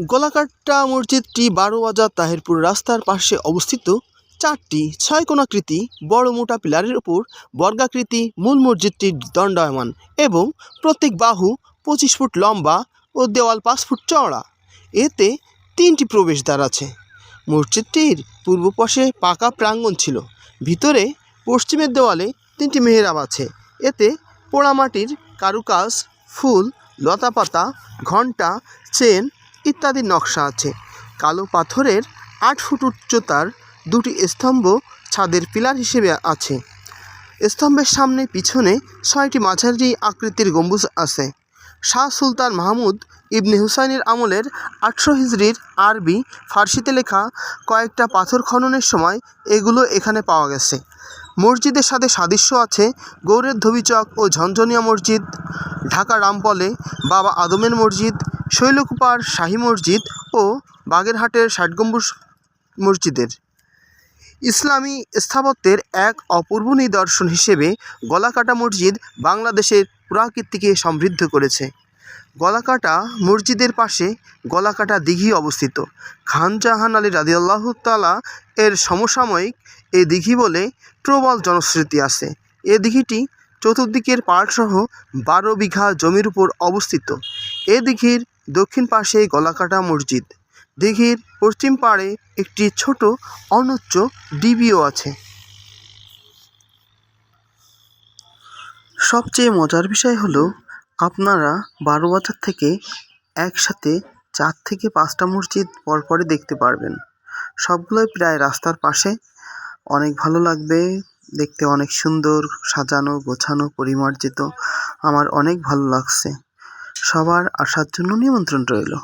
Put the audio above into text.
গলাকাটা মসজিদটি ১২ বাজার তাহিরপুর রাস্তার পাশে অবস্থিত। ৪টি ৬ কোণাকৃতি বড় মোটা পিলারের উপর বর্গাকৃতি মূল মসজিদটি দণ্ডায়মান এবং প্রত্যেক বাহু ২৫ ফুট লম্বা ও দেওয়াল ৫ ফুট চওড়া। এতে ৩টি প্রবেশদ্বার আছে। মসজিদটির পূর্ব পাশে পাকা প্রাঙ্গণ ছিল। ভিতরে পশ্চিমের দেওয়ালে ৩টি মেহরাব আছে। এতে পোড়ামাটির কারুকাজ, ফুল, লতাপাতা, ঘণ্টা, চেন ইত্যাদি নকশা আছে। কালো পাথরের ৮ ফুট উচ্চতার ২টি স্তম্ভ ছাদের পিলার হিসেবে আছে। স্তম্ভের সামনে পিছনে ৬টি মাঝারি আকৃতির গম্বুজ আছে। শাহ সুলতান মাহমুদ ইবনে হুসাইনের আমলের ৮০০ হিজরির আরবি ফার্সিতে লেখা কয়েকটা পাথর খননের সময় এগুলো এখানে পাওয়া গেছে। মসজিদের সাথে সাদৃশ্য আছে গৌড়ের ধোবিচক ও ঝনঝনিয়া মসজিদ, ঢাকা রামপলে বাবা আদমের মসজিদ, শৈলকুপার শাহী মসজিদ ও বাগেরহাটের ৬০ গম্বুজ মসজিদের। ইসলামী স্থাপত্যের এক অপূর্ব নিদর্শন হিসেবে গলাকাটা মসজিদ বাংলাদেশের পুরাকীর্তিকে সমৃদ্ধ করেছে। গলাকাটা মসজিদের পাশে গলাকাটা দিঘি অবস্থিত। খান জাহান আলী রাদিয়াল্লাহু তাআলা এর সমসাময়িক এ দিঘি বলে প্রবল জনশ্রুতি আছে। এ দিঘিটি চতুর্দিকের পাড়সহ ১২ বিঘা জমির উপর অবস্থিত। এ দিঘির দক্ষিণ পাশে গলাকাটা মসজিদ। দিঘির পশ্চিম পাড়ে একটি ছোট অনুচ্চ ডিবিও আছে। সবচেয়ে মজার বিষয় হলো আপনারা ১২ বাজার থেকে একসাথে ৪ থেকে ৫টা মসজিদ পরপরই দেখতে পারবেন। সবগুলোই প্রায় রাস্তার পাশে। অনেক ভালো লাগবে দেখতে, অনেক সুন্দর সাজানো গোছানো পরিমার্জিত। আমার অনেক ভালো লাগছে। সবার আসার জন্য নিমন্ত্রণ রইল।